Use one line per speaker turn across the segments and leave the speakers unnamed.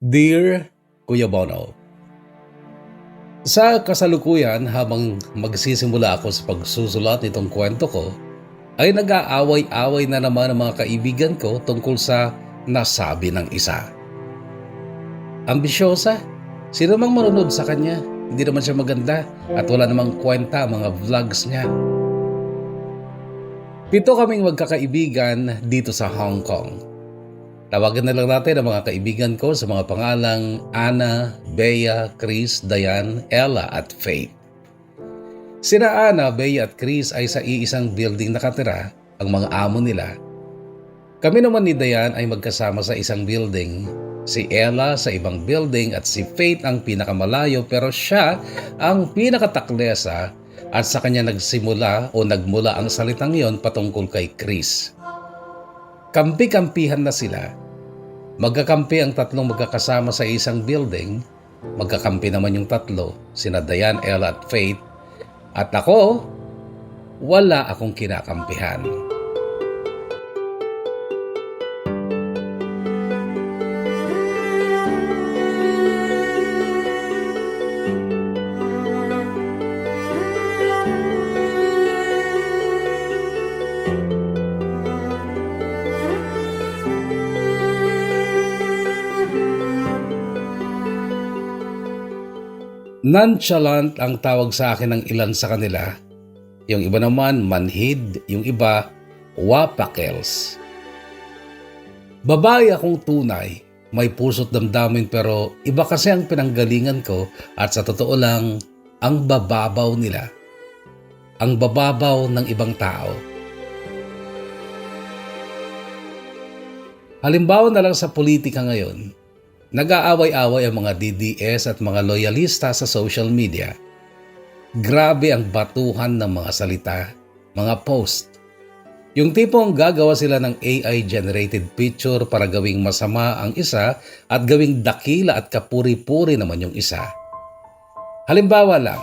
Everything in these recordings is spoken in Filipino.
Dear Kuya Bono, sa kasalukuyan habang magsisimula ako sa pagsusulat nitong kwento ko, ay nag-aaway-away na naman ang mga kaibigan ko tungkol sa nasabi ng isa. Ambisyosa, sino mang manunod sa kanya, hindi naman siya maganda at wala namang kwenta ang mga vlogs niya. 7 kaming magkakaibigan dito sa Hong Kong. Tawagan na lang natin ang mga kaibigan ko sa mga pangalang Ana, Bea, Chris, Diane, Ella at Faith. Sina Ana, Bea at Chris ay sa iisang building nakatira, ang mga amo nila. Kami naman ni Diane ay magkasama sa isang building, si Ella sa ibang building at si Faith ang pinakamalayo pero siya ang pinakataklesa at sa kanya nagmula ang salitang yon patungkol kay Chris. Kampi-kampihan na sila. Magkakampi ang tatlong magkakasama sa isang building. Magkakampi naman yung tatlo, sina Diane, Ella at Faith. At ako, wala akong kinakampihan. Nonchalant ang tawag sa akin ng ilan sa kanila. Yung iba naman manhid, yung iba wapakels. Babae akong tunay, may puso't damdamin pero iba kasi ang pinanggalingan ko at sa totoo lang, ang bababaw nila. Ang bababaw ng ibang tao. Halimbawa na lang sa politika ngayon, nag-aaway-away ang mga DDS at mga loyalista sa social media. Grabe ang batuhan ng mga salita, mga post. Yung tipong gagawa sila ng AI-generated picture para gawing masama ang isa at gawing dakila at kapuri-puri naman yung isa. Halimbawa lang,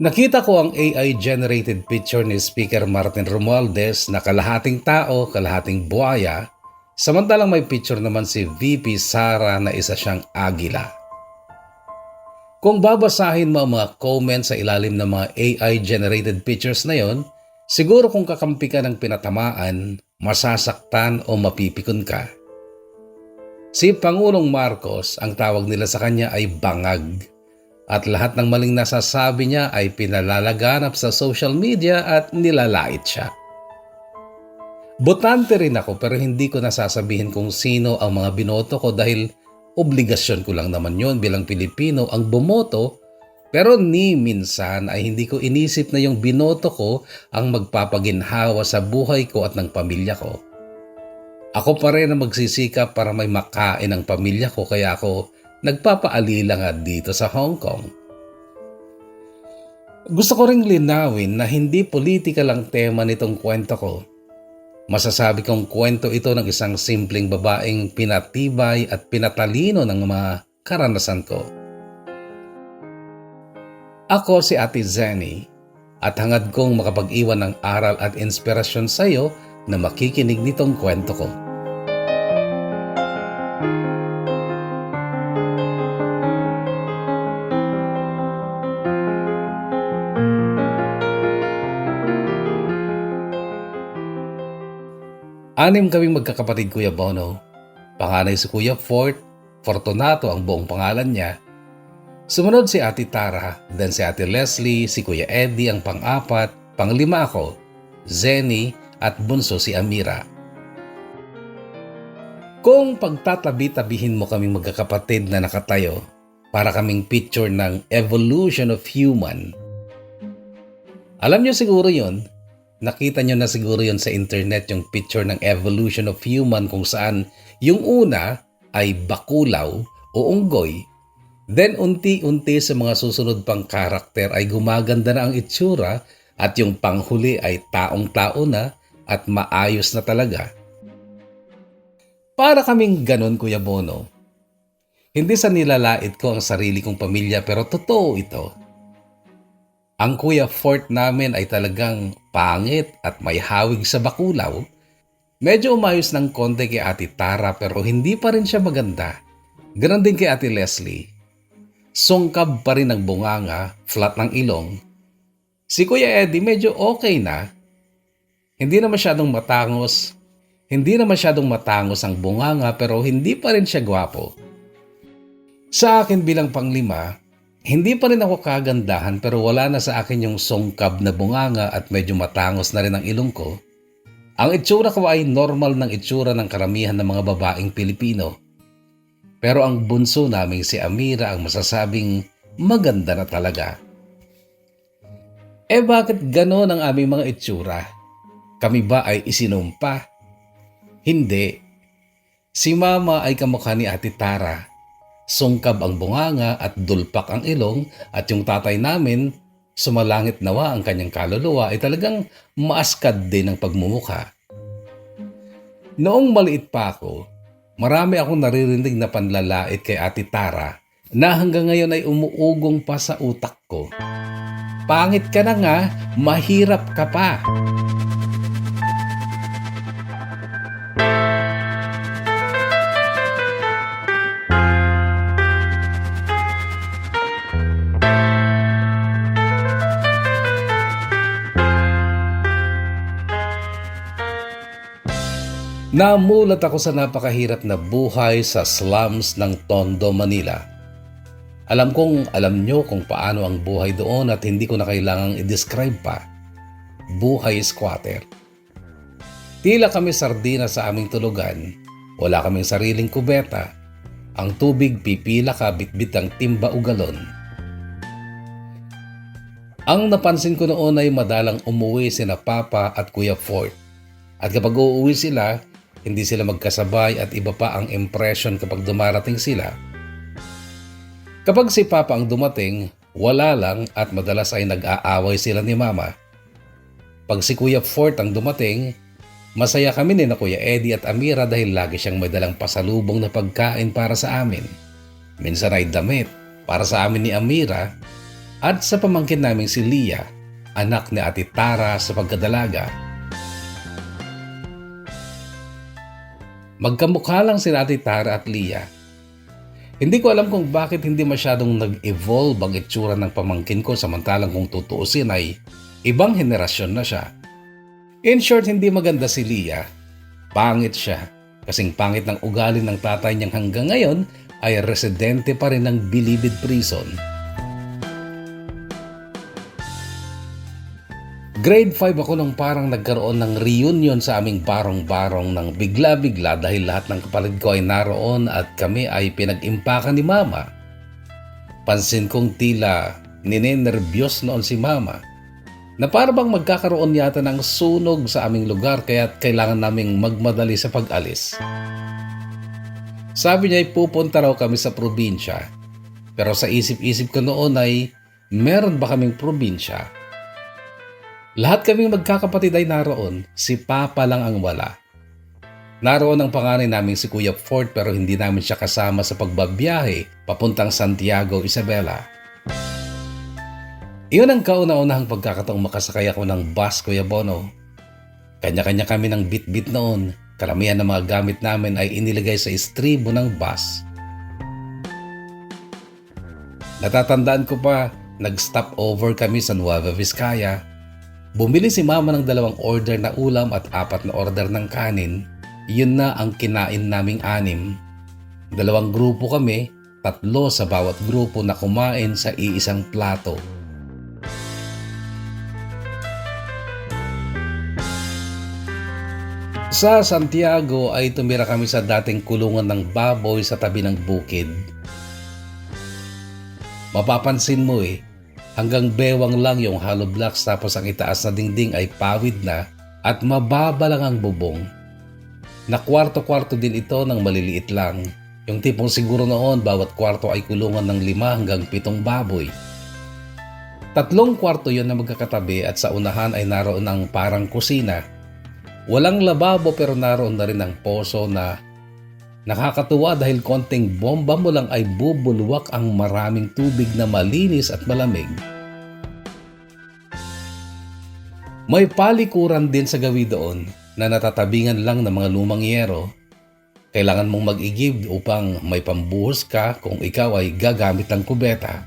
nakita ko ang AI-generated picture ni Speaker Martin Romualdez na kalahating tao, kalahating buhaya. Samantalang may picture naman si VP Sara na isa siyang agila. Kung babasahin mo ang mga comments sa ilalim ng mga AI-generated pictures na yon, siguro kung kakampi ka ng pinatamaan, masasaktan o mapipikon ka. Si Pangulong Marcos, ang tawag nila sa kanya ay bangag. At lahat ng maling nasasabi niya ay pinalalaganap sa social media at nilalait siya. Botante rin ako pero hindi ko nasasabihin kung sino ang mga binoto ko dahil obligasyon ko lang naman yon bilang Pilipino ang bumoto pero ni minsan ay hindi ko inisip na yung binoto ko ang magpapaginhawa sa buhay ko at ng pamilya ko. Ako pa rin ang magsisikap para may makain ang pamilya ko kaya ako nagpapaalila nga dito sa Hong Kong. Gusto ko ring linawin na hindi politika lang tema nitong kwento ko. Masasabi kong kwento ito ng isang simpleng babaeng pinatibay at pinatalino ng mga karanasan ko. Ako si Ate Zenny at hangad kong makapag-iwan ng aral at inspirasyon sa iyo na makikinig nitong kwento ko. Anim kaming magkakapatid, Kuya Bono. Panganay si Kuya Fortunato ang buong pangalan niya. Sumunod si Ate Tara, then si Ate Leslie, si Kuya Eddie ang pang-apat, pang-lima ako, Zenny at bunso si Amira. Kung pagtatabi-tabihin mo kaming magkakapatid na nakatayo, para kaming picture ng evolution of human. Alam niyo siguro yun. Nakita nyo na siguro yun sa internet yung picture ng evolution of human kung saan yung una ay bakulaw o unggoy. Then unti-unti sa mga susunod pang karakter ay gumaganda na ang itsura at yung panghuli ay taong-tao na at maayos na talaga. Para kaming ganon, Kuya Bono. Hindi sa nilalait ko ang sarili kong pamilya pero totoo ito. Ang Kuya Fort namin ay talagang pangit at may hawig sa bakulaw. Medyo umayos ng konti kay Ate Tara pero hindi pa rin siya maganda. Ganon din kay Ate Leslie. Sungkab pa rin ang bunganga, flat ng ilong. Si Kuya Eddie medyo okay na. Hindi na masyadong matangos ang bunganga pero hindi pa rin siya gwapo. Sa akin bilang panglima, hindi pa rin ako kagandahan pero wala na sa akin yung sungkab na bunganga at medyo matangos na rin ang ilong ko. Ang itsura ko ay normal ng itsura ng karamihan ng mga babaeng Pilipino. Pero ang bunso naming si Amira ang masasabing maganda na talaga. Bakit ganon ang aming mga itsura? Kami ba ay isinumpa? Hindi. Si Mama ay kamukha ni Ate Tara. Sungkab ang bunganga at dulpak ang ilong at yung tatay namin, sumalangit nawa ang kanyang kaluluwa ay talagang maaskad din ang pagmumukha. Noong maliit pa ako, marami akong naririnig na panlalait kay Ate Tara na hanggang ngayon ay umuugong pa sa utak ko. Pangit ka na nga, mahirap ka pa. Namulat ako sa napakahirap na buhay sa slums ng Tondo, Manila. Alam kong alam nyo kung paano ang buhay doon at hindi ko na kailangang i-describe pa. Buhay squatter. Tila kami sardina sa aming tulugan. Wala kaming sariling kubeta. Ang tubig pipila ka bitbit ang timba o galon. Ang napansin ko noon ay madalang umuwi sina Papa at Kuya Fort. At kapag uuwi sila, hindi sila magkasabay at iba pa ang impression kapag dumarating sila. Kapag si Papa ang dumating, wala lang at madalas ay nag-aaway sila ni Mama. Pag si Kuya Fort ang dumating, masaya kami ni na Kuya Eddie at Amira dahil lagi siyang may dalang pasalubong na pagkain para sa amin. Minsan ay damit para sa amin ni Amira at sa pamangkin naming si Leah, anak ni Ate Tara sa pagkadalaga. Magkamukha lang si Ate Tara at Leah. Hindi ko alam kung bakit hindi masyadong nag-evolve ang itsura ng pamangkin ko samantalang kung tutuusin ay ibang henerasyon na siya. In short, hindi maganda si Leah. Pangit siya. Kasing pangit ng ugali ng tatay niyang hanggang ngayon ay residente pa rin ng Bilibid Prison. Grade 5 ako nung parang nagkaroon ng reunion sa aming barong-barong ng bigla-bigla dahil lahat ng kapatid ko ay naroon at kami ay pinag-impakan ni Mama. Pansin kong tila ninenerbyos noon si Mama na parang magkakaroon yata ng sunog sa aming lugar kaya kailangan naming magmadali sa pag-alis. Sabi niya ay pupunta raw kami sa probinsya pero sa isip-isip ko noon ay meron ba kaming probinsya? Lahat kaming magkakapatid ay naroon, si Papa lang ang wala. Naroon ang panganay naming si Kuya Fort pero hindi namin siya kasama sa pagbabiyahe papuntang Santiago, Isabela. Iyon ang kauna-unahang pagkakataong makasakay ako ng bus, Kuya Bono. Kanya-kanya kami ng bit-bit noon. Karamihan ng mga gamit namin ay inilagay sa istribo ng bus. Natatandaan ko pa, nag-stop over kami sa Nueva Vizcaya. Bumili si Mama ng 2 order na ulam at 4 na order ng kanin. Yun na ang kinain naming 6. 2 grupo kami, 3 sa bawat grupo na kumain sa iisang plato. Sa Santiago ay tumira kami sa dating kulungan ng baboy sa tabi ng bukid. Mapapansin mo hanggang bewang lang yung hollow blocks tapos ang itaas na dingding ay pawid na at mababa lang ang bubong. Na kwarto-kwarto din ito ng maliliit lang. Yung tipong siguro noon bawat kwarto ay kulungan ng 5 hanggang 7 baboy. 3 kwarto yon na magkakatabi at sa unahan ay naroon ang parang kusina. Walang lababo pero naroon na rin ang poso na nakakatuwa dahil konting bomba mo lang ay bubulwak ang maraming tubig na malinis at malamig. May palikuran din sa gawi doon na natatabingan lang ng mga lumang yero. Kailangan mong mag-igib upang may pambuhos ka kung ikaw ay gagamit ng kubeta.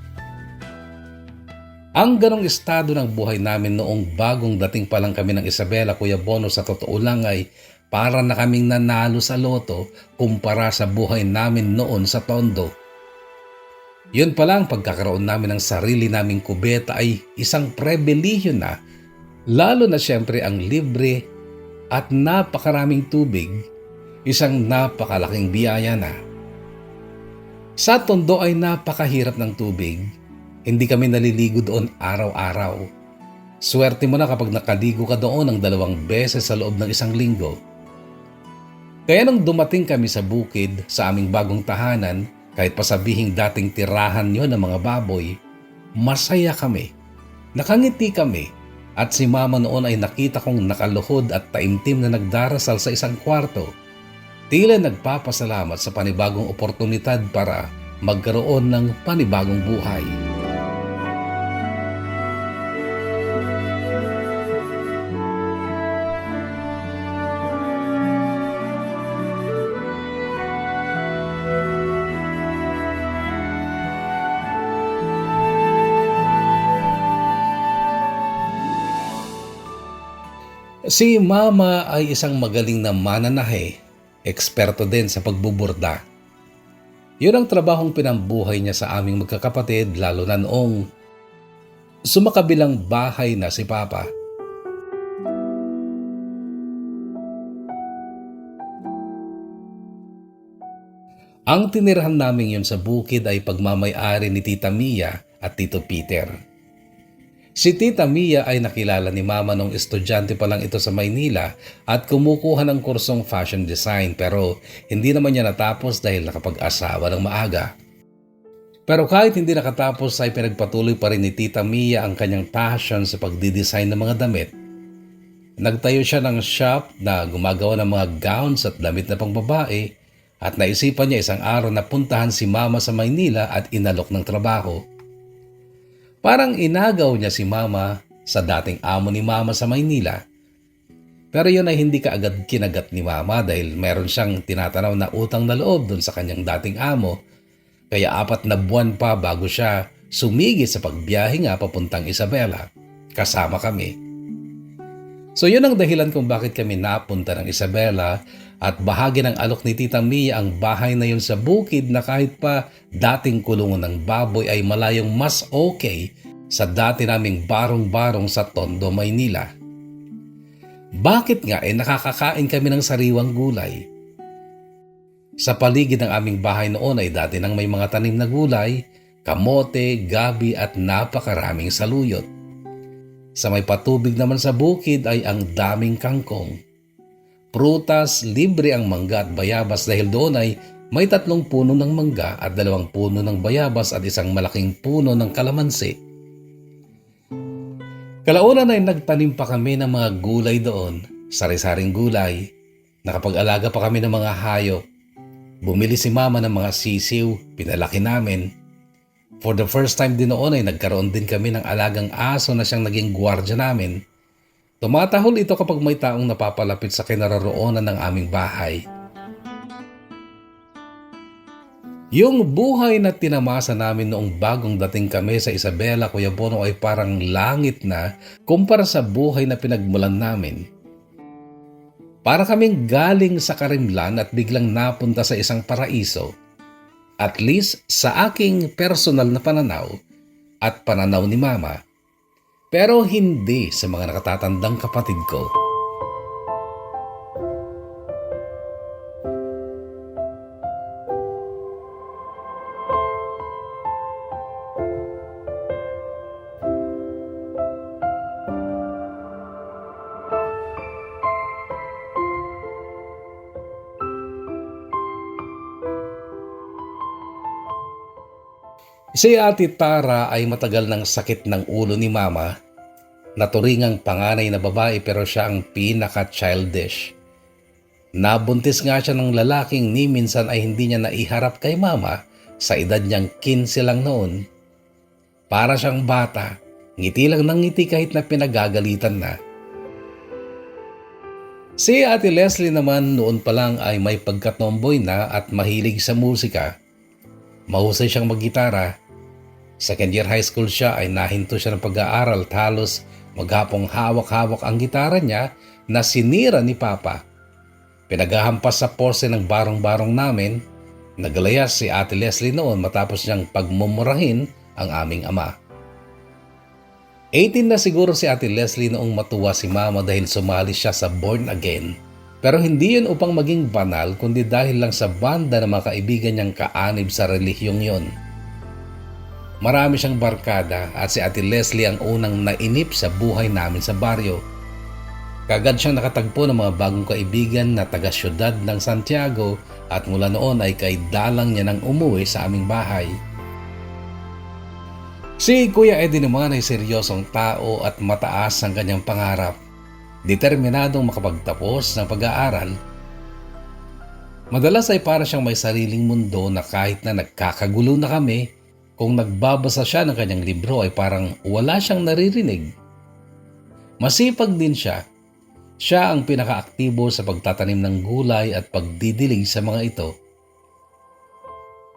Ang ganong estado ng buhay namin noong bagong dating pa lang kami ng Isabela, Kuya Bono, sa totoo lang ay para na kaming nanalo sa loto kumpara sa buhay namin noon sa Tondo. Yun pala, ang pagkakaroon namin ng sarili naming kubeta ay isang pribilehiyo na, lalo na siyempre ang libre at napakaraming tubig, isang napakalaking biyaya na. Sa Tondo ay napakahirap ng tubig. Hindi kami naliligo doon araw-araw. Swerte mo na kapag nakaligo ka doon ng 2 beses sa loob ng isang linggo. Kaya nung dumating kami sa bukid, sa aming bagong tahanan, kahit pasabihing dating tirahan yon ng mga baboy, masaya kami. Nakangiti kami, at si Mama noon ay nakita kong nakaluhod at taimtim na nagdarasal sa isang kwarto. Tila nagpapasalamat sa panibagong oportunidad para magkaroon ng panibagong buhay. Si Mama ay isang magaling na mananahe, eksperto din sa pagbuburda. Yun ang trabahong pinambuhay niya sa aming magkakapatid, lalo na noong sumakabilang bahay na si Papa. Ang tinirahan namin yun sa bukid ay pagmamay-ari ni Tita Mia at Tito Peter. Si Tita Mia ay nakilala ni Mama nung estudyante pa lang ito sa Maynila at kumukuha ng kursong fashion design, pero hindi naman niya natapos dahil nakapag-asawa ng maaga. Pero kahit hindi nakatapos ay pinagpatuloy pa rin ni Tita Mia ang kanyang passion sa pagdidesign ng mga damit. Nagtayo siya ng shop na gumagawa ng mga gowns at damit na pangbabae, at naisipan niya isang araw na puntahan si Mama sa Maynila at inalok ng trabaho. Parang inagaw niya si Mama sa dating amo ni Mama sa Maynila. Pero yun ay hindi kaagad kinagat ni Mama dahil meron siyang tinatanaw na utang na loob dun sa kanyang dating amo. Kaya 4 na buwan pa bago siya sumigit sa pagbiyahe nga papuntang Isabela. Kasama kami. So yun ang dahilan kung bakit kami napunta ng Isabela, at bahagi ng alok ni Tita Mia ang bahay na yun sa bukid na kahit pa dating kulungan ng baboy ay malayong mas okay sa dati naming barong-barong sa Tondo, Maynila. Bakit nga nakakakain kami ng sariwang gulay? Sa paligid ng aming bahay noon ay dati nang may mga tanim na gulay, kamote, gabi at napakaraming saluyot. Sa may patubig naman sa bukid ay ang daming kangkong. Prutas, libre ang mangga at bayabas dahil doon ay may 3 puno ng mangga at 2 puno ng bayabas at isang malaking puno ng kalamansi. Kalaunan ay nagtanim pa kami ng mga gulay doon, sari-saring gulay. Nakapag-alaga pa kami ng mga hayop. Bumili si Mama ng mga sisiw, pinalaki namin. For the first time din noon ay nagkaroon din kami ng alagang aso na siyang naging gwardya namin. Tumatahol ito kapag may taong napapalapit sa kinaroroonan ng aming bahay. Yung buhay na tinamasa namin noong bagong dating kami sa Isabela, Kuya Bono, ay parang langit na kumpara sa buhay na pinagmulan namin. Para kaming galing sa karimlan at biglang napunta sa isang paraiso. At least sa aking personal na pananaw at pananaw ni Mama. Pero hindi sa mga nakatatandang kapatid ko. Si Ate Tara ay matagal ng sakit ng ulo ni Mama. Naturingang panganay na babae pero siya ang pinaka-childish. Nabuntis nga siya ng lalaking ni minsan ay hindi niya naiharap kay Mama sa edad niyang 15 lang noon. Para siyang bata, ngiti lang ng ngiti kahit na pinagagalitan na. Si Ate Leslie naman noon pa lang ay may pagkatomboy na at mahilig sa musika. Mahusay siyang maggitara. Second year high school siya ay nahinto siya ng pag-aaral at halos maghapong hawak-hawak ang gitara niya na sinira ni Papa. Pinaghahampas sa pose ng barong-barong namin, naglayas si Ate Leslie noon matapos niyang pagmumurahin ang aming ama. 18 na siguro si Ate Leslie noong matuwa si Mama dahil sumali siya sa Born Again. Pero hindi yun upang maging banal kundi dahil lang sa banda ng mga kaibigan niyang kaanib sa relihiyong yon. Marami siyang barkada at si Ate Leslie ang unang nainip sa buhay namin sa baryo. Kagad siyang nakatagpo ng mga bagong kaibigan na taga-syudad ng Santiago at mula noon ay kaidalang niya nang umuwi sa aming bahay. Si Kuya Eddie naman ay seryosong tao at mataas ang kanyang pangarap. Determinadong makapagtapos ng pag-aaral. Madalas ay para siyang may sariling mundo na kahit na nagkakagulo na kami, kung nagbabasa siya ng kanyang libro ay parang wala siyang naririnig. Masipag din siya. Siya ang pinakaaktibo sa pagtatanim ng gulay at pagdidilig sa mga ito.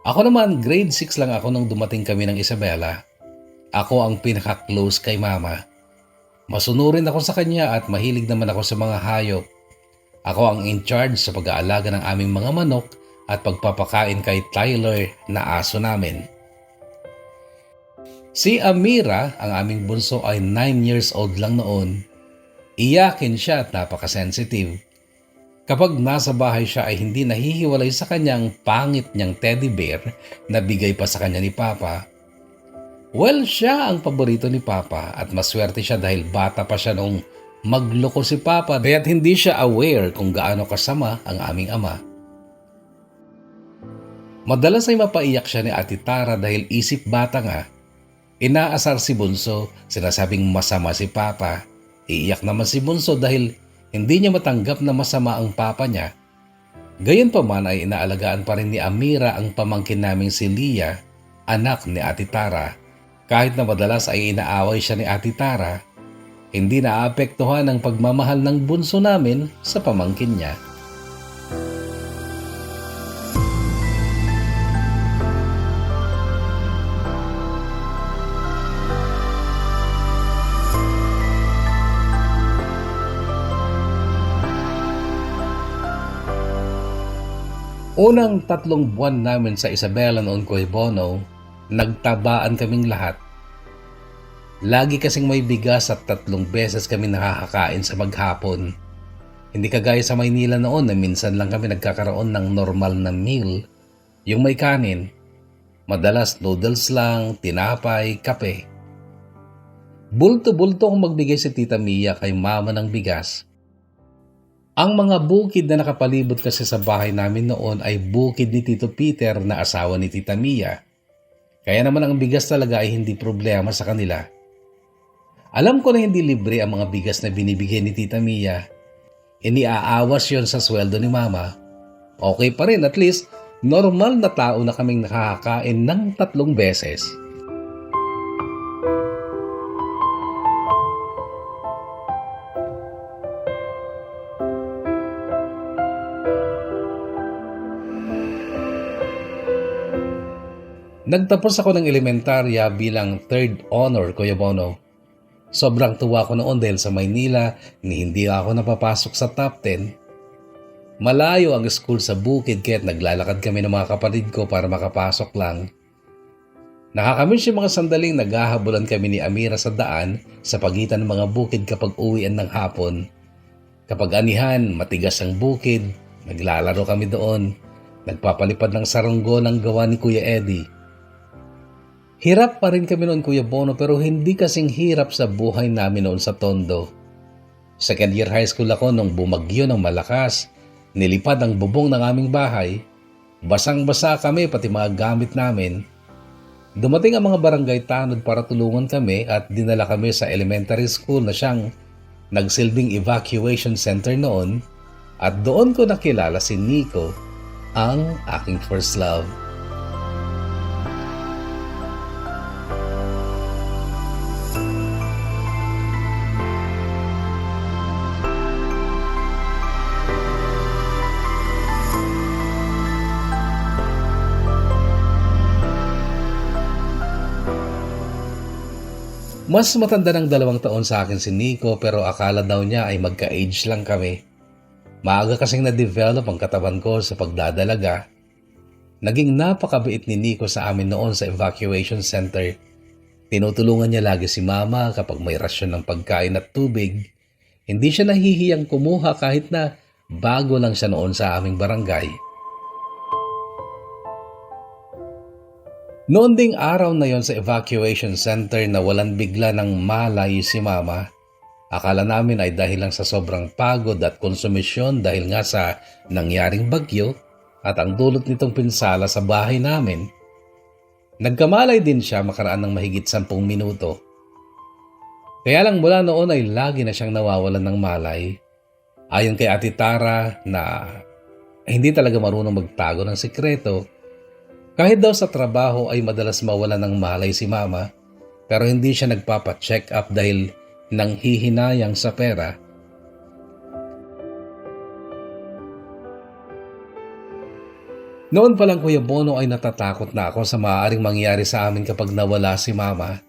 Ako naman, grade 6 lang ako nung dumating kami ng Isabela. Ako ang pinaka-close kay Mama. Masunurin ako sa kanya at mahilig naman ako sa mga hayop. Ako ang in charge sa pag-aalaga ng aming mga manok at pagpapakain kay Tyler na aso namin. Si Amira, ang aming bunso ay 9 years old lang noon. Iyakin siya at napaka-sensitive. Kapag nasa bahay siya ay hindi nahihiwalay sa kanyang pangit niyang teddy bear na bigay pa sa kanya ni Papa. Well, siya ang paborito ni Papa at maswerte siya dahil bata pa siya nung magloko si Papa kaya't hindi siya aware kung gaano kasama ang aming ama. Madalas ay mapaiyak siya ni Ate Tara dahil isip bata nga. Inaasar si Bunso, sinasabing masama si Papa. Iiyak naman si Bunso dahil hindi niya matanggap na masama ang Papa niya. Gayunpaman ay inaalagaan pa rin ni Amira ang pamangkin naming si Lia, anak ni Ate Tara. Kahit na madalas ay inaaway siya ni Ate Tara, hindi naapektuhan ang pagmamahal ng bunso namin sa pamangkin niya. Unang 3 buwan namin sa Isabela noon, Kuya Bono, nagtabaan kaming lahat. Lagi kasing may bigas at 3 beses kami nakakakain sa maghapon. Hindi kagaya sa Maynila noon na minsan lang kami nagkakaroon ng normal na meal, yung may kanin. Madalas noodles lang, tinapay, kape. Bulto-bulto kung magbigay si Tita Mia kay Mama ng bigas. Ang mga bukid na nakapalibot kasi sa bahay namin noon ay bukid ni Tito Peter na asawa ni Tita Mia. Kaya naman ang bigas talaga ay hindi problema sa kanila. Alam ko na hindi libre ang mga bigas na binibigay ni Tita Mia. Iniaawas yon sa sweldo ni Mama. Okay pa rin, at least normal na tao na kaming nakakain ng 3 beses. Nagtapos ako ng elementarya bilang 3rd honor, Kuya Bono. Sobrang tuwa ko noon dahil sa Maynila ni hindi ako napapasok sa top 10. Malayo ang school sa bukid kaya't naglalakad kami ng mga kapatid ko para makapasok lang. Nakakamiss yung mga sandaling naghahabulan kami ni Amira sa daan sa pagitan ng mga bukid kapag uwian ng hapon. Kapag anihan, matigas ang bukid, naglalaro kami doon. Nagpapalipad ng saranggo ng gawa ni Kuya Eddie. Hirap pa rin kami noon, Kuya Bono, pero hindi kasing hirap sa buhay namin noon sa Tondo. Second year high school ako nung bumagyo ng malakas. Nilipad ang bubong ng aming bahay. Basang-basa kami pati mga gamit namin. Dumating ang mga barangay tanod para tulungan kami at dinala kami sa elementary school na siyang nagsilbing evacuation center noon at doon ko nakilala si Nico, ang aking first love. Mas matanda ng 2 taon sa akin si Nico pero akala daw niya ay magka-age lang kami. Maaga kasing na-develop ang katawan ko sa pagdadalaga. Naging napakabait ni Nico sa amin noon sa evacuation center. Tinutulungan niya lagi si Mama kapag may rasyon ng pagkain at tubig. Hindi siya nahihiyang kumuha kahit na bago lang siya noon sa aming barangay. Noon ding araw na yon sa evacuation center na walang bigla ng malay si Mama. Akala namin ay dahil lang sa sobrang pagod at konsumisyon dahil nga sa nangyaring bagyo at ang dulot nitong pinsala sa bahay namin. Nagkamalay din siya makaraan ng mahigit 10 minuto. Kaya lang mula noon ay lagi na siyang nawawalan ng malay. Ayon kay Ate Tara na hindi talaga marunong magtago ng sikreto, kahit daw sa trabaho ay madalas mawala ng malay si Mama pero hindi siya nagpapa-check up dahil nanghihinayang sa pera. Noon pa lang Kuya Bono ay natatakot na ako sa maaaring mangyari sa amin kapag nawala si Mama.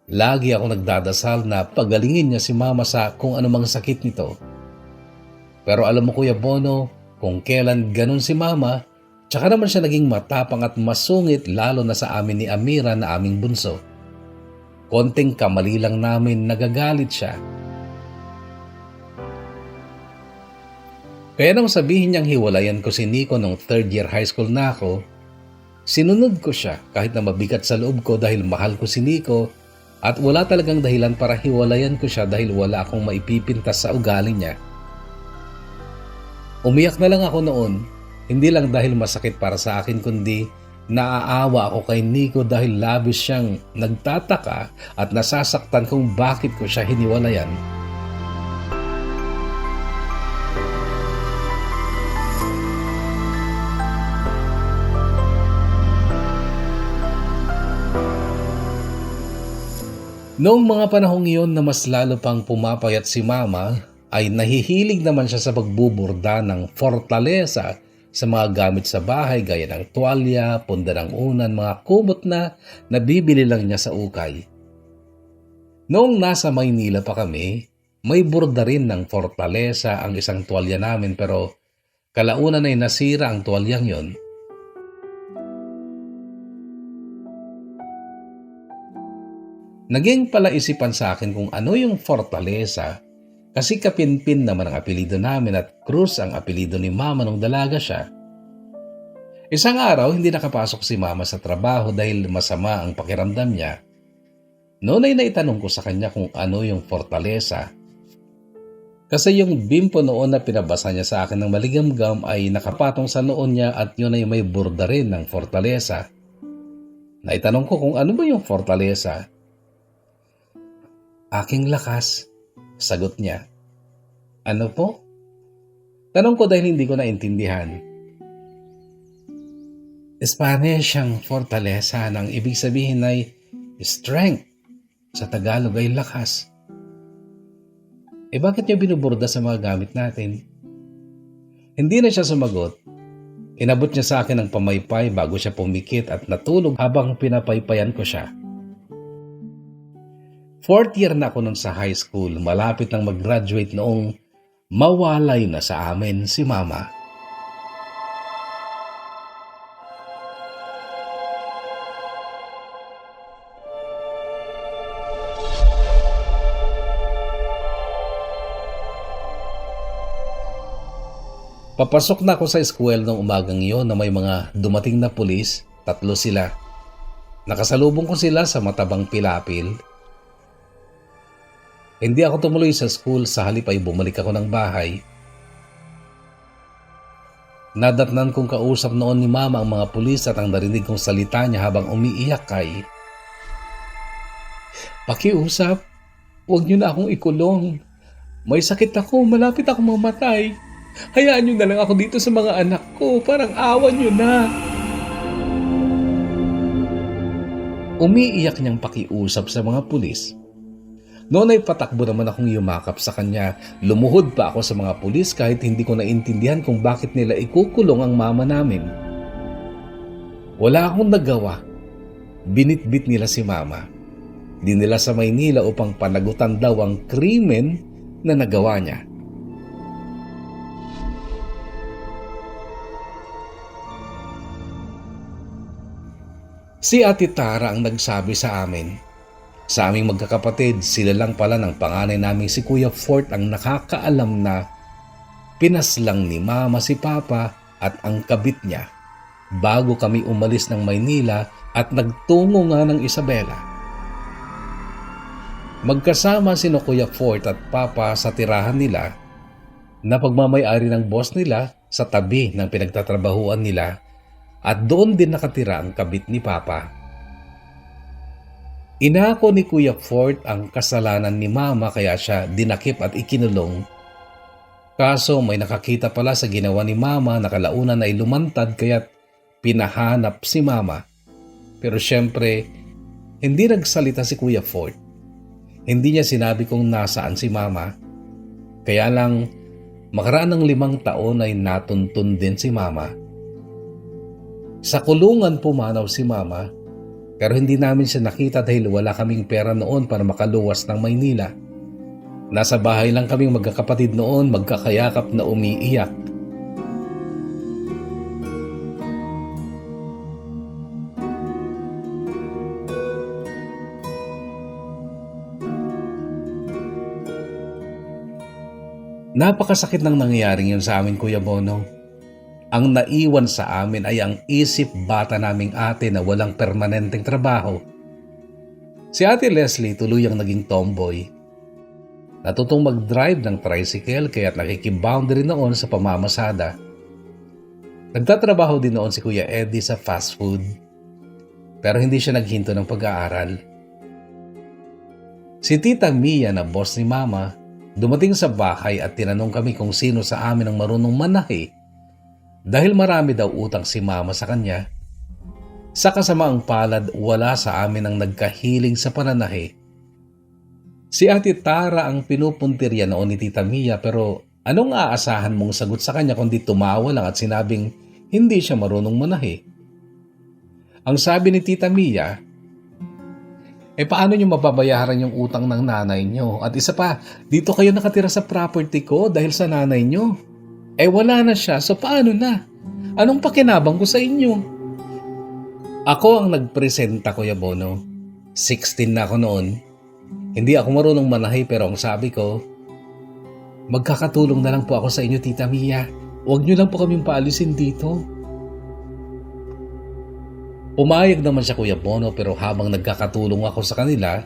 Lagi ako nagdadasal na pagalingin niya si Mama sa kung anumang sakit nito. Pero alam mo Kuya Bono, kung kailan ganun si Mama, tsaka naman siya naging matapang at masungit lalo na sa amin ni Amira na aming bunso. Konting kamali lang namin nagagalit siya. Kaya nang sabihin niyang hiwalayan ko si Nico nung 3rd year high school na ako, sinunod ko siya kahit na mabigat sa loob ko dahil mahal ko si Nico at wala talagang dahilan para hiwalayan ko siya dahil wala akong maipipintas sa ugali niya. Umiyak na lang ako noon. Hindi lang dahil masakit para sa akin kundi naaawa ako kay Nico dahil labis siyang nagtataka at nasasaktan kung bakit ko siya hiniwalayan. Noong mga panahong iyon na mas lalo pang pumapayat si Mama, ay nahihilig naman siya sa pagbuburda ng fortaleza sa mga gamit sa bahay gaya ng tuwalya, punda ng unan, mga kumot na nabibili lang niya sa ukay. Noong nasa Maynila pa kami, may burda rin ng fortaleza ang isang tuwalya namin pero kalaunan ay nasira ang tuwalyang yon. Naging palaisipan sa akin kung ano yung fortaleza kasi Kapinpin naman ang apelido namin at Cruz ang apelido ni Mama nung dalaga siya. Isang araw hindi nakapasok si Mama sa trabaho dahil masama ang pakiramdam niya. Noon ay naitanong ko sa kanya kung ano yung fortaleza. Kasi yung bimpo noon na pinabasa niya sa akin ng maligamgam ay nakapatong sa noon niya at yun ay may burda rin ng fortaleza. Naitanong ko kung ano ba yung fortaleza. Aking lakas, sagot niya. Ano po? Tanong ko dahil hindi ko naintindihan. Spanish ang fortaleza ng ibig sabihin ay strength. Sa Tagalog ay lakas. Bakit niya binuburda sa mga gamit natin? Hindi na siya sumagot. Inabot niya sa akin ng pamaypay bago siya pumikit at natulog habang pinapaypayan ko siya. 4th year na ako nun sa high school, malapit nang mag-graduate noong mawalay na sa amin si Mama. Papasok na ako sa eskwela ng umagang iyon na may mga dumating na pulis, 3 sila. Nakasalubong ko sila sa matabang pilapil. Hindi ako tumuloy sa school, sa halip ay bumalik ako ng bahay. Nadatnan kong kausap noon ni Mama ang mga pulis at ang narinig kong salita niya habang umiiyak ay, "Pakiusap, huwag niyo na akong ikulong. May sakit ako, malapit akong mamatay. Hayaan niyo na lang ako dito sa mga anak ko, parang awan niyo na." Umiiyak niyang pakiusap sa mga pulis. Noon ay patakbo naman akong yumakap sa kanya. Lumuhod pa ako sa mga pulis kahit hindi ko naintindihan kung bakit nila ikukulong ang mama namin. Wala akong nagawa. Binitbit nila si Mama. dinala sa Maynila upang panagutan daw ang krimen na nagawa niya. Si Ate Tara ang nagsabi sa amin. Sa aming magkakapatid, sila lang pala ng panganay naming si Kuya Fort ang nakakaalam na pinaslang ni Mama si Papa at ang kabit niya bago kami umalis ng Maynila at nagtungo nga ng Isabela. Magkasama sino Kuya Fort at Papa sa tirahan nila na pagmamay-ari ng boss nila sa tabi ng pinagtatrabahuan nila at doon din nakatira ang kabit ni Papa. Inako ni Kuya Fort ang kasalanan ni Mama kaya siya dinakip at ikinulong. Kaso may nakakita pala sa ginawa ni Mama na kalaunan ay lumantad kaya't pinahanap si Mama. Pero syempre, hindi nagsalita si Kuya Fort. Hindi niya sinabi kung nasaan si Mama. Kaya lang, makaraan ng 5 taon ay natuntun din si Mama. Sa kulungan pumanaw si Mama, pero hindi namin siya nakita dahil wala kaming pera noon para makaluwas ng Maynila. Nasa bahay lang kaming magkakapatid noon, magkakayakap na umiiyak. Napakasakit ng nangyayaring yun sa amin, Kuya Bono. Ang naiwan sa amin ay ang isip bata naming ate na walang permanenteng trabaho. Si Ate Leslie tuluyang naging tomboy. Natutong mag-drive ng tricycle kaya't nakikiboundary noon sa pamamasada. Nagtatrabaho din noon si Kuya Eddie sa fast food. Pero hindi siya naghinto ng pag-aaral. Si Tita Mia na boss ni Mama, dumating sa bahay at tinanong kami kung sino sa amin ang marunong manahi. Dahil marami daw utang si Mama sa kanya, sa kasamaang palad wala sa amin ang nagkahiling sa pananahi. Si Ate Tara ang pinupuntirya noon ni Tita Mia pero anong aasahan mong sagot sa kanya kundi tumawa lang at sinabing hindi siya marunong manahi? Ang sabi ni Tita Mia, paano nyo mababayaran yung utang ng nanay nyo? At isa pa, dito kayo nakatira sa property ko dahil sa nanay nyo. Wala na siya, so paano na? Anong pakinabang ko sa inyo? Ako ang nagpresenta, Kuya Bono. 16 na ako noon. Hindi ako marunong manahi pero ang sabi ko, magkakatulong na lang po ako sa inyo, Tita Mia. Huwag nyo lang po kaming paalisin dito. Pumayag naman siya, Kuya Bono, pero habang nagkakatulong ako sa kanila,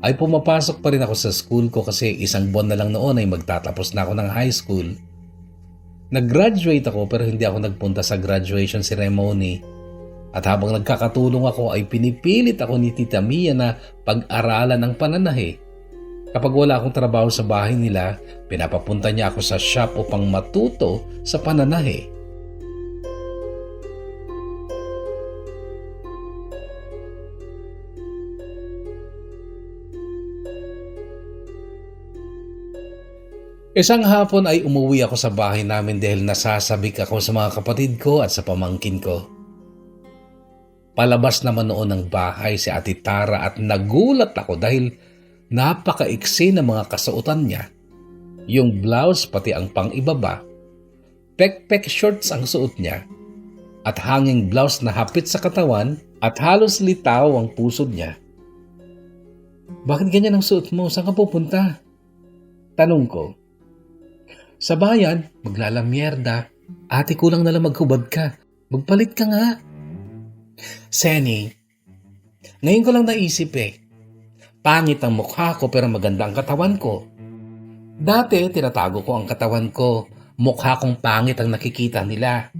ay pumapasok pa rin ako sa school ko kasi 1 buwan na lang noon ay magtatapos na ako ng high school. Nag-graduate ako pero hindi ako nagpunta sa graduation ceremony. At habang nagkakatulong ako ay pinipilit ako ni Tita Mia na pag-aralan ang pananahi. Kapag wala akong trabaho sa bahay nila, pinapapunta niya ako sa shop upang matuto sa pananahi. Isang hapon ay umuwi ako sa bahay namin dahil nasasabik ako sa mga kapatid ko at sa pamangkin ko. Palabas naman noon ng bahay si Ate Tara at nagulat ako dahil napakaiksi ng mga kasuotan niya. Yung blouse pati ang pang-ibaba, pek-pek shorts ang suot niya at hanging blouse na hapit sa katawan at halos litaw ang pusod niya. Bakit ganyan ang suot mo? Saan ka pupunta? Tanong ko. Sa bayan, maglalamyerda. Ate kulang na lang maghubad ka. Magpalit ka nga. Senny, ngayon ko lang naisip Pangit ang mukha ko pero maganda ang katawan ko. Dati, tinatago ko ang katawan ko. Mukha kong pangit ang nakikita nila.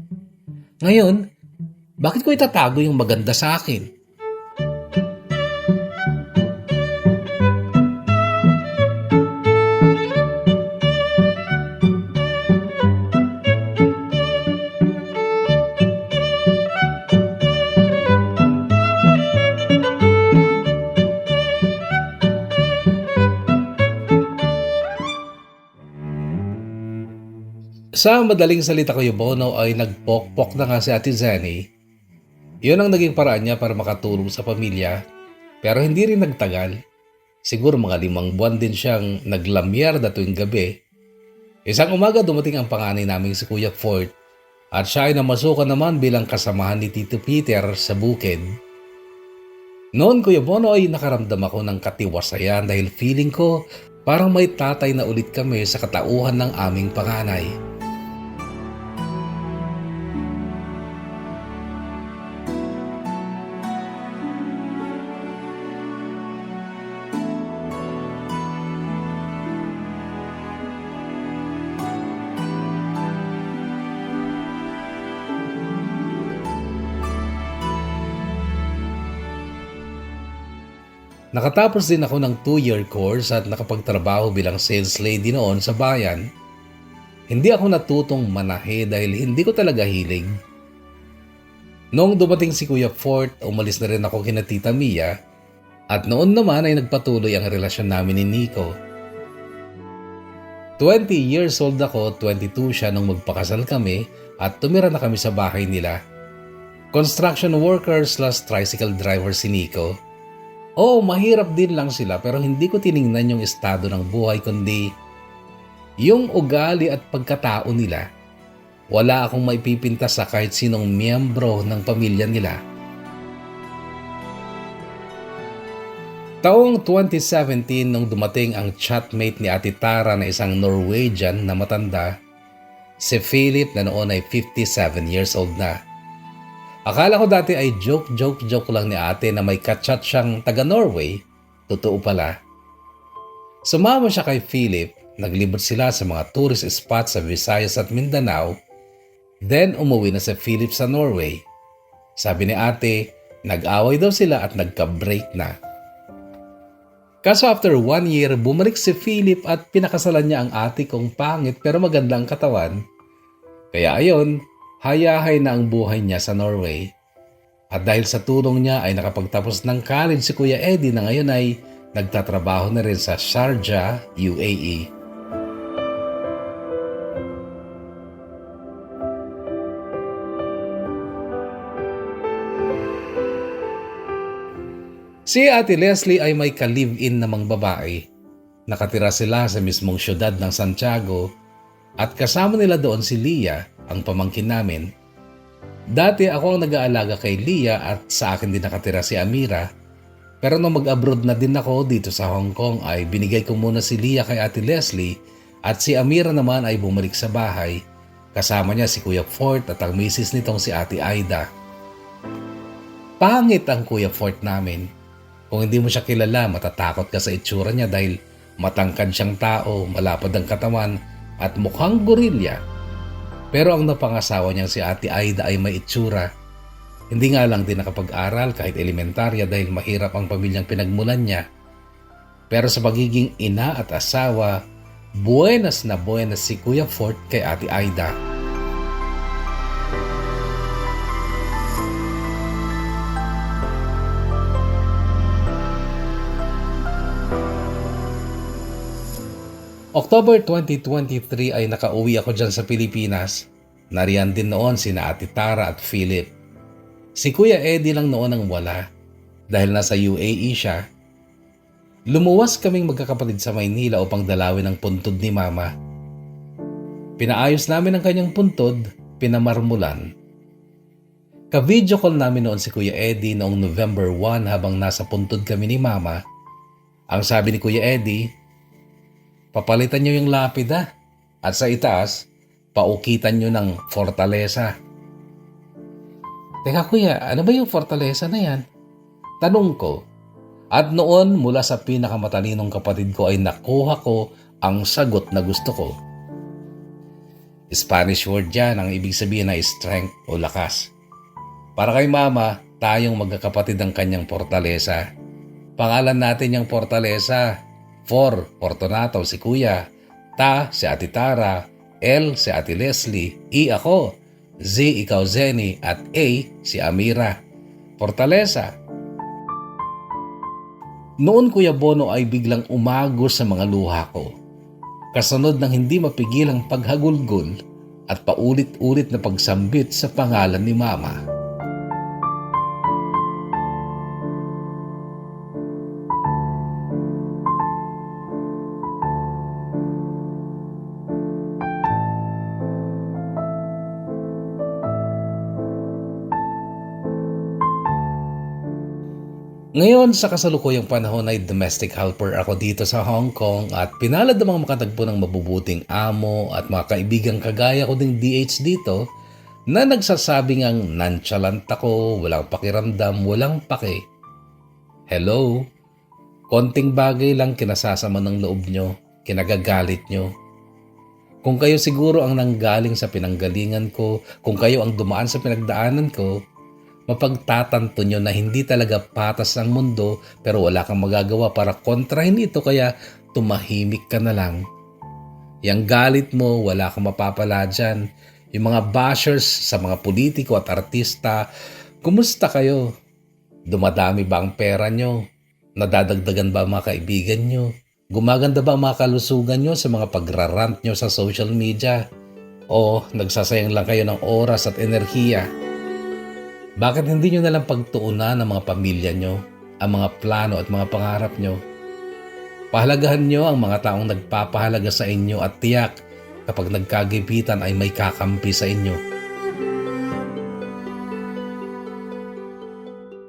Ngayon, bakit ko itatago yung maganda sa akin? Sa madaling salita, Kuya Bono, ay nagpokpok na nga si Ate Zenny. Yun ang naging paraan niya para makatulong sa pamilya. Pero hindi rin nagtagal. Siguro mga 5 buwan din siyang naglamyerda tuwing gabi. Isang umaga dumating ang panganay naming si Kuya Fort at siya ay namasukan naman bilang kasamahan ni Tito Peter sa bukid. Noon Kuya Bono ay nakaramdam ako ng katiwasayan dahil feeling ko parang may tatay na ulit kami sa katauhan ng aming panganay. Nakatapos din ako ng 2-year course at nakapagtrabaho bilang sales lady noon sa bayan. Hindi ako natutong manahe dahil hindi ko talaga hilig. Noong dumating si Kuya Fort, umalis na rin ako kina Tita Mia at noon naman ay nagpatuloy ang relasyon namin ni Nico. 20 years old ako, 22 siya nung magpakasal kami at tumira na kami sa bahay nila. Construction worker / tricycle driver si Nico. Oo, mahirap din lang sila pero hindi ko tiningnan yung estado ng buhay kundi yung ugali at pagkatao nila. Wala akong maipipinta sa kahit sinong miyembro ng pamilya nila. Taong 2017 nung dumating ang chatmate ni Ate Tara na isang Norwegian na matanda, si Philip na noon ay 57 years old na. Akala ko dati ay joke lang ni ate na may kachat siyang taga-Norway. Totoo pala. Sumama siya kay Philip, naglibot sila sa mga tourist spots sa Visayas at Mindanao. Then umuwi na si Philip sa Norway. Sabi ni ate, nag-away daw sila at nagka-break na. Kaso after 1 year, bumalik si Philip at pinakasalan niya ang ate kong pangit pero maganda ang katawan. Kaya ayon, hayahay na ang buhay niya sa Norway. At dahil sa tulong niya ay nakapagtapos ng college si Kuya Eddie na ngayon ay nagtatrabaho na rin sa Sharjah, UAE. Si Ate Leslie ay may ka-live-in namang babae. Nakatira sila sa mismong syudad ng Santiago at kasama nila doon si Leah, ang pamangkin namin. Dati ako ang nag-aalaga kay Leah at sa akin din nakatira si Amira. Pero nung mag-abroad na din ako dito sa Hong Kong ay binigay ko muna si Leah kay Ate Leslie at si Amira naman ay bumalik sa bahay. Kasama niya si Kuya Fort at ang misis nitong si Ate Aida. Pangit ang Kuya Fort namin. Kung hindi mo siya kilala, matatakot ka sa itsura niya dahil matangkad siyang tao, malapad ang katawan at mukhang gorilya. Pero ang napangasawa niyang si Ate Aida ay may itsura. Hindi nga lang din nakapag-aral kahit elementarya dahil mahirap ang pamilyang pinagmulan niya. Pero sa pagiging ina at asawa, buenas na buenas si Kuya Fort kay Ate Aida. October 2023 ay nakauwi ako dyan sa Pilipinas. Nariyan din noon sina Ate Tara at Philip. Si Kuya Eddie lang noon ang wala dahil nasa UAE siya. Lumuwas kaming magkakapatid sa Maynila upang dalawin ang puntod ni Mama. Pinaayos namin ang kanyang puntod, pinamarmulan. Ka-video call namin noon si Kuya Eddie noong November 1 habang nasa puntod kami ni Mama. Ang sabi ni Kuya Eddie, papalitan nyo yung lapida at sa itaas, paukitan nyo ng fortaleza. Teka kuya, ano ba yung fortaleza na yan? Tanong ko. At noon mula sa pinakamatalinong kapatid ko ay nakuha ko ang sagot na gusto ko. Spanish word yan, ang ibig sabihin ay strength o lakas. Para kay Mama, tayong magkakapatid ang kanyang fortaleza. Pangalan natin yung fortaleza. 4, Fortunato si Kuya, Ta si Ate Tara, L si Ate Leslie, E ako, Z ikaw Zenny at A si Amira. Fortaleza. Noon Kuya Bono ay biglang umagos sa mga luha ko. Kasunod ng hindi mapigilang paghagulgol at paulit-ulit na pagsambit sa pangalan ni Mama. Ngayon sa kasalukuyang panahon ay domestic helper ako dito sa Hong Kong at pinalad namang makatagpo ng mabubuting amo at mga kaibigang kagaya ko ding DH dito na nagsasabing ang nonchalant ako, walang pakiramdam, walang pake. Hello? Konting bagay lang kinasasama ng loob nyo, kinagagalit nyo. Kung kayo siguro ang nanggaling sa pinanggalingan ko, kung kayo ang dumaan sa pinagdaanan ko, mapagtatanto nyo na hindi talaga patas ang mundo pero wala kang magagawa para kontrahin ito kaya tumahimik ka na lang. Yang galit mo, wala kang mapapala dyan. Yung mga bashers sa mga politiko at artista, kumusta kayo? Dumadami ba ang pera nyo? Nadadagdagan ba ang mga kaibigan nyo? Gumaganda ba ang mga kalusugan nyo sa mga pagrarant nyo sa social media? O nagsasayang lang kayo ng oras at enerhiya? Bakit hindi nyo nalang pagtuunan ng mga pamilya nyo, ang mga plano at mga pangarap nyo? Pahalagahan nyo ang mga taong nagpapahalaga sa inyo at tiyak kapag nagkagipitan ay may kakampi sa inyo.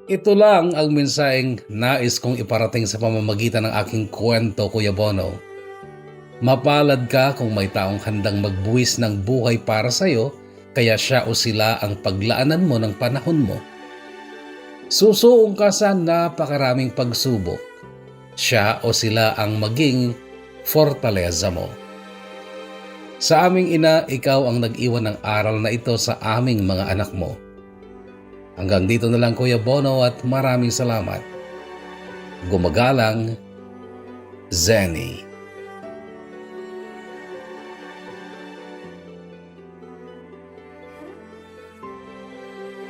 Ito lang ang mensaheng nais kong iparating sa pamamagitan ng aking kwento, Kuya Bono. Mapalad ka kung may taong handang magbuwis ng buhay para sa'yo, kaya siya o sila ang paglaanan mo ng panahon mo. Susuong ka sa napakaraming pagsubok. Siya o sila ang maging fortaleza mo. Sa aming ina, ikaw ang nag-iwan ng aral na ito sa aming mga anak mo. Hanggang dito na lang, Kuya Bono, at maraming salamat. Gumagalang, Zenny.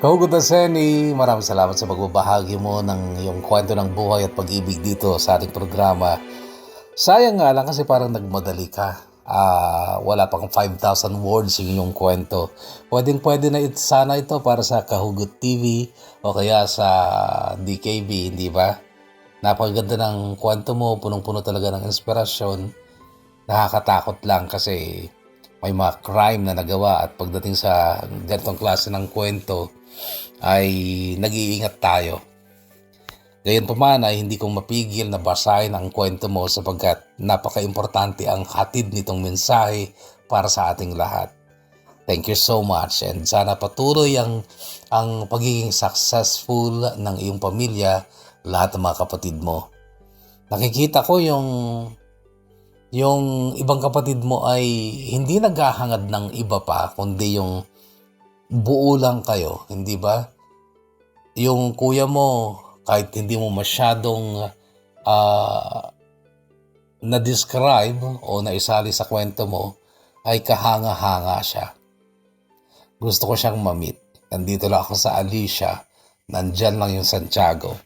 Kahugot na Zenny, maraming salamat sa pagbabahagi mo ng iyong kwento ng buhay at pag-ibig dito sa ating programa. Sayang nga lang kasi parang nagmadali ka. Wala pang 5,000 words yung iyong kwento. Pwede na sana ito para sa Kahugot TV o kaya sa DKB, hindi ba? Napakaganda ng kwento mo, punong-puno talaga ng inspirasyon. Nakakatakot lang kasi may mga crime na nagawa at pagdating sa ganitong klase ng kwento ay nag-iingat tayo. Gayon pa man ay hindi kong mapigil na basahin ang kwento mo sapagkat napaka-importante ang hatid nitong mensahe para sa ating lahat. Thank you so much and sana patuloy ang pagiging successful ng iyong pamilya, lahat ng mga kapatid mo. Nakikita ko yung ibang kapatid mo ay hindi naghahangad ng iba pa, kundi yung buo lang kayo, hindi ba? Yung kuya mo, kahit hindi mo masyadong na-describe o naisali sa kwento mo, ay kahanga-hanga siya. Gusto ko siyang ma-meet. Nandito lang ako sa Alicia, nandyan lang yung Santiago.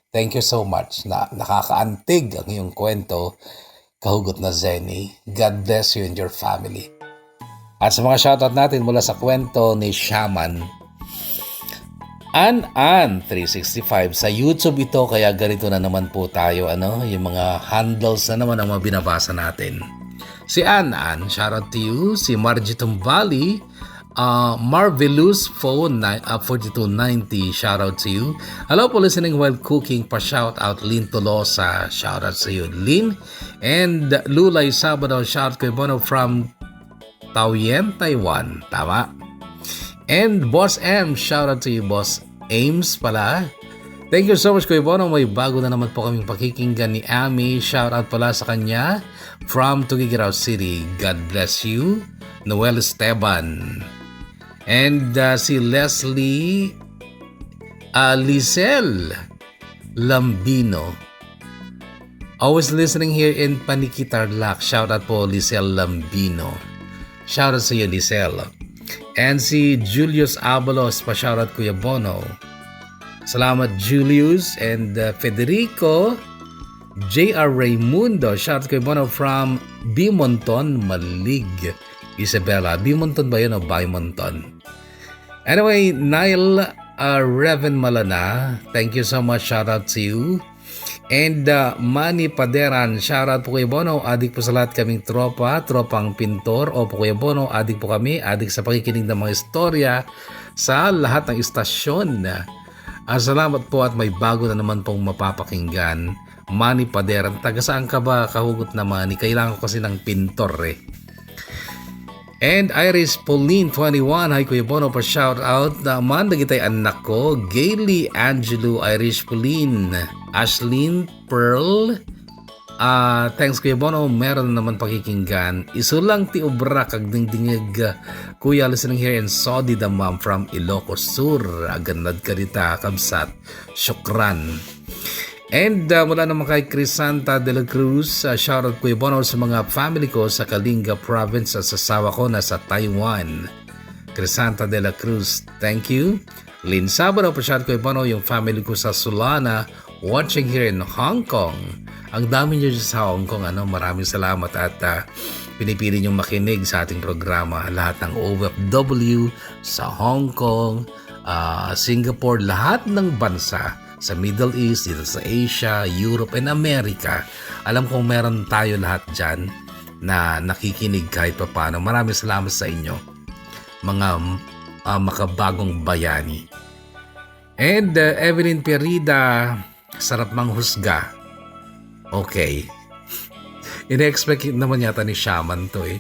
Thank you so much na nakakaantig ang iyong kwento, Kahugot na Zenny. God bless you and your family. At sa mga shoutout natin mula sa kwento ni Shaman, An365 sa YouTube ito, kaya ganito na naman po tayo, yung mga handles na naman ang mga binabasa natin. Si An, shoutout to you. Si Margie Tumbali, Marvelous Phone 4290, shoutout to you. Hello po, listening while cooking, pa shoutout Lynn Tolosa, shoutout to you Lynn. And Lulay Sabado, shoutout kay Bono from Taoyuan, Taiwan. Tama. And Boss M, shoutout to you Boss Ames pala. Thank you so much Kuya Bono. May bago na naman po kaming pakikinggan ni Ami. Shoutout pala sa kanya from Tugigaraw City. God bless you. Noel Esteban. And si Leslie Lisel Lambino. Always listening here in Panikitarlac. Shoutout po Lisel Lambino. Shoutout sa iyo Lisel. And si Julius Abalos, pa-shoutout Kuya Bono. Salamat Julius. And Federico J.R. Raimundo, shoutout Kuya Bono from Bimonton, Malig. Isabela, Bimonton ba yun o Bimonton? Anyway, Nile Reven Malana, thank you so much, shoutout to you. And Manny Paderan, shoutout po Kuya Bono, adik po sa lahat kaming tropang pintor. O po Kuya Bono, adik po kami, adik sa pakikinig ng mga istorya sa lahat ng istasyon Salamat po at may bago na naman pong mapapakinggan. Manny Paderan. Taga saan ka ba, kahugot na Manny? Kailangan ko kasi ng pintor eh. And Iris Pauline 21, hi Kuya Bono, pa shout out naman dagitay anak ko, Gaily Angelo, Irish Pauline, Ashlyn Pearl. Thanks Kuya Bono, meron naman pakikinggan. Isulang ti obra kag dingdingig Kuya, listening here in Saudi the mom from Ilocos Sur. Agandad ka dita, kabsat. Syukran. And mula naman kay Crisanta de la Cruz, shoutout Kuya Bono sa mga family ko sa Kalinga Province at sa sawa ko na sa Taiwan. Crisanta de la Cruz, thank you. Lynn Sabado, pa-shoutout Kuya Bono yung family ko sa Sulana, watching here in Hong Kong. Ang dami nyo sa Hong Kong, maraming salamat at pinipili nyo makinig sa ating programa. Lahat ng OFW sa Hong Kong, Singapore, lahat ng bansa sa Middle East, dito sa Asia, Europe, and America. Alam kong meron tayo lahat dyan na nakikinig kahit pa paano. Maraming salamat sa inyo, mga makabagong bayani. And Evelyn Perida, sarap manghusga. Okay. Ine-expect naman yata ni Shaman to eh.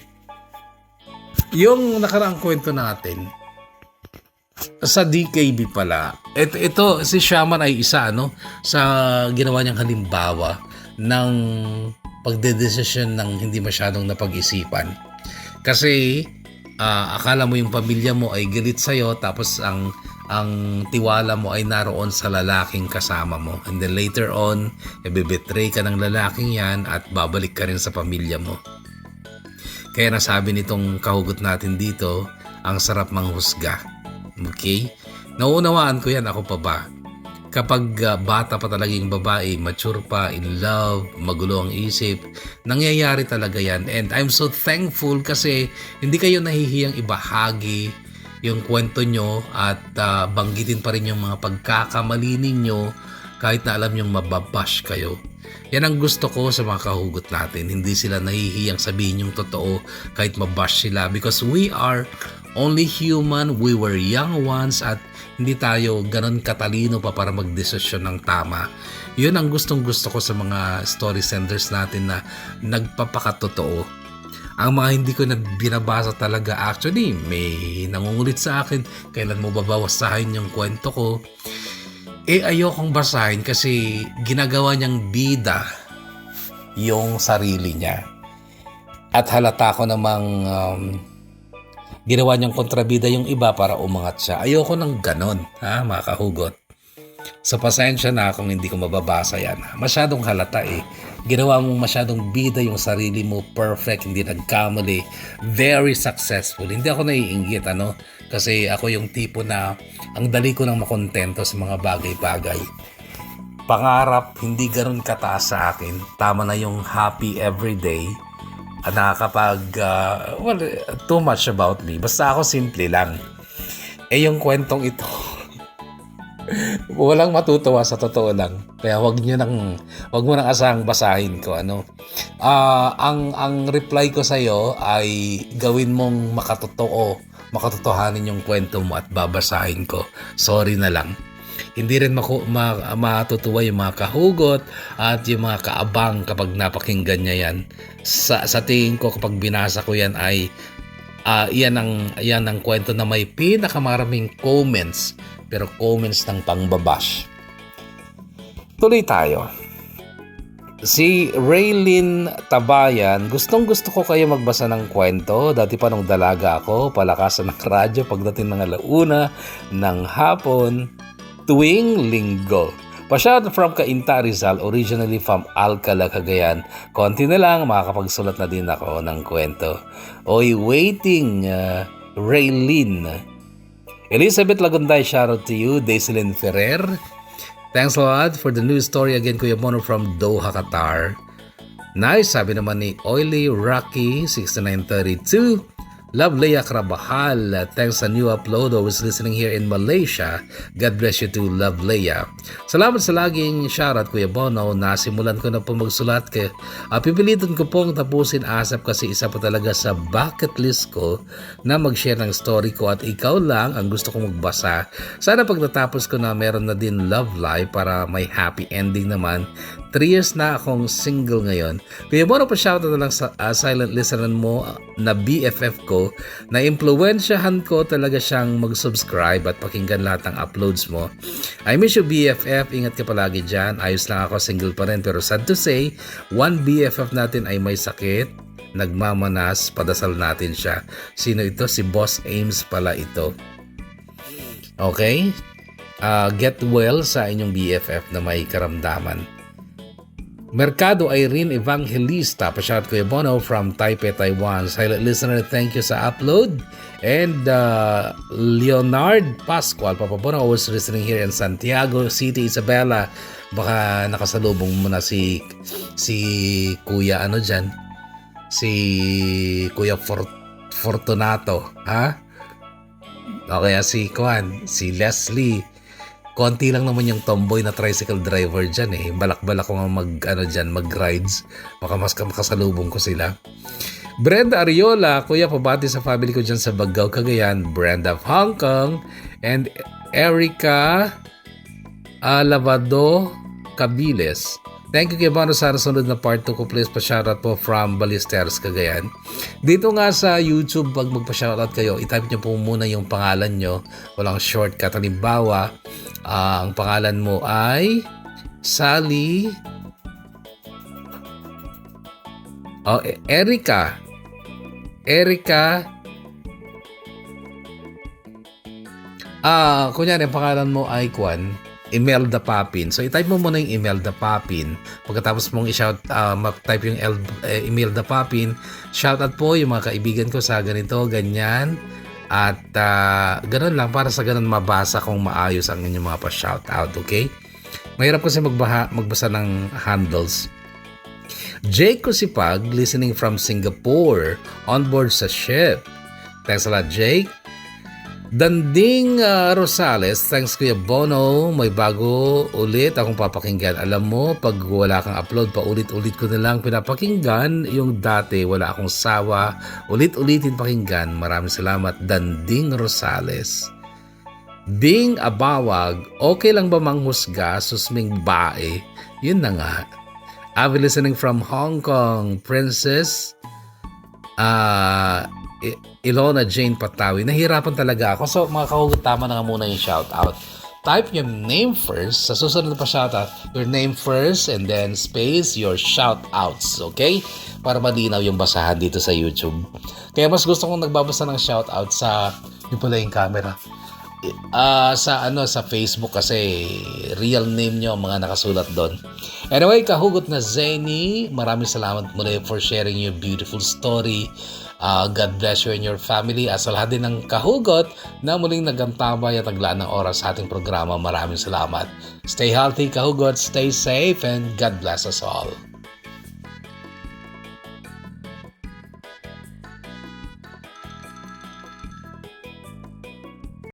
Yung nakaraang kwento natin, sa DKB pala. Ito si Shaman ay isa sa ginawa niyang halimbawa ng pagdedesisyon ng hindi masyadong napag-isipan. Kasi akala mo yung pamilya mo ay galit sa'yo, tapos ang tiwala mo ay naroon sa lalaking kasama mo. And then later on, betray ka ng lalaking yan at babalik ka rin sa pamilya mo. Kaya nasabi nitong kahugot natin dito, ang sarap manghusga. Okay? Naunawaan ko yan, ako pa ba? Kapag bata pa talaga yung babae, mature pa, in love, magulo ang isip, nangyayari talaga yan. And I'm so thankful kasi hindi kayo nahihiyang ibahagi yung kwento nyo at banggitin pa rin yung mga pagkakamali ninyo kahit na alam yung mababash kayo. Yan ang gusto ko sa mga kahugot natin. Hindi sila nahihiyang sabihin yung totoo kahit mabash sila, because we are only human, we were young ones at hindi tayo ganon katalino pa para magdesisyon ng tama. Yun ang gustong-gusto ko sa mga story senders natin na nagpapakatotoo. Ang mga hindi ko na binabasa talaga, actually, may nangungulit sa akin, kailan mo babawasahin yung kwento ko? Ayokong basahin kasi ginagawa niyang bida yung sarili niya. At halata ko namang ginawa niyang kontrabida yung iba para umangat siya. Ayoko ng ganon, mga kahugot. So pasensya na kung hindi ko mababasa yan. Masyadong halata eh. Ginawa mong masyadong bida yung sarili mo, perfect, hindi nagkamali, very successful. Hindi ako naiinggit, kasi ako yung tipo na ang dali ko nang makontento sa mga bagay-bagay. Pangarap, hindi ganun kataas sa akin. Tama na yung happy everyday. Nakakapag, too much about me. Basta ako simple lang. Yung kwentong ito, walang matutuwa sa totoo lang. Kaya wag mo nang asahang basahin ko. Ang reply ko sa iyo ay gawin mong makatotohanin yung kwento mo at babasahin ko. Sorry na lang. Hindi rin matutuwa yung mga kahugot at yung mga kaabang kapag napakinggan niya yan. Sa tingin ko kapag binasa ko yan ay yan ang kwento na may pinakamaraming comments, pero comments ng pangbabash. Tuloy tayo. Si Raylin Tabayan, gustong-gusto ko kayo magbasa ng kwento. Dati pa nung dalaga ako, palakasan ng radyo pagdating ng alauna ng hapon tuwing linggo. Pa-shout from Cainta, Rizal, originally from Alcala, Cagayan. Konti na lang, makakapagsulat na din ako ng kwento. Oy, waiting, Raylin. Elizabeth Lagunday, shout out to you. Daiselin Ferrer, thanks a lot for the new story again, Kuya Bono from Doha, Qatar. Nice, sabi naman ni Oily Rocky 6932. Love Leia Carabajal, thanks sa new upload. Always listening here in Malaysia. God bless you too, Love Leia. Salamat sa laging shoutout, Kuya Bono. Nasimulan ko na po magsulat. Pipilitin ko pong tapusin asap kasi isa pa talaga sa bucket list ko na mag-share ng story ko at ikaw lang ang gusto kong magbasa. Sana pag natapos ko na meron na din love life para may happy ending naman. 3 years na akong single ngayon. Kuya Bono, pa-shoutout na lang sa silent listener mo na BFF ko na impluwensyahan ko talaga siyang mag-subscribe at pakinggan lahat ng uploads mo. I miss you BFF. Ingat ka palagi dyan. Ayos lang ako, single pa rin. Pero sad to say, one BFF natin ay may sakit. Nagmamanas, padasal natin siya. Sino ito? Si Boss Ames pala ito. Okay? Get well sa inyong BFF na may karamdaman. Mercado Irene Evangelista, pa-shout Kuya Bono from Taipei, Taiwan. Silent listener, thank you sa upload. And Leonard Pascual, Papa Bono, always listening here in Santiago City, Isabela. Baka nakasalubong mo na si Kuya ano dyan? Si Kuya Fortunato, ha? O kaya si Leslie. Konti lang naman yung tomboy na tricycle driver dyan eh. Balak-balak ko nga mag-rides. Baka mas makasalubong ko sila. Brenda Ariola, Kuya, pabati sa family ko dyan sa Bagao, Cagayan. Brenda of Hong Kong. And Erica Lavado Cabiles. Thank you, Kuya Bono. Sana sunod na part 2 ko. Please pa-shoutout po from Ballesteros, Cagayan. Dito nga sa YouTube, pag magpa-shoutout kayo, itype nyo po muna yung pangalan nyo. Walang shortcut. Halimbawa, ang pangalan mo ay Sally Erica kunyari ang pangalan mo ay Imelda Papin. So i-type mo muna yung Imelda Papin. Pagkatapos mong type yung Imelda Papin, shoutout po yung mga kaibigan ko sa ganito, ganyan. At ganun lang, para sa ganun mabasa kung maayos ang inyong mga pa-shoutout, okay? Mahirap kasi magbasa ng handles. Jake Kusipag, listening from Singapore, on board sa ship. Thanks a lot, Jake. Danding Rosales, thanks Kuya Bono, may bago ulit akong papakinggan. Alam mo, pag wala kang upload, paulit-ulit ko na lang pinapakinggan yung dati, wala akong sawa, ulit-ulitin pakinggan. Maraming salamat, Danding Rosales. Ding Abawag, okay lang ba manghusga, susming bae? Yun na nga. I've been listening from Hong Kong, Princess Ilona Jane Patawi. Nahirapan talaga ako. So mga kahugot, tama na nga muna yung shoutout. Type your name first. Sa susunod na pa shoutout, your name first and then space your shoutouts. Okay? Para malinaw yung basahan dito sa YouTube. Kaya mas gusto kong nagbabasa ng shoutout sa yung pala yung camera. Sa Facebook kasi real name nyo ang mga nakasulat doon. Anyway, kahugot na Zeni, maraming salamat muli for sharing your beautiful story. God bless you and your family. At sa lahat din ng kahugot na muling nagamtabay at naglaan ng oras sa ating programa, maraming salamat. Stay healthy, kahugot. Stay safe and God bless us all.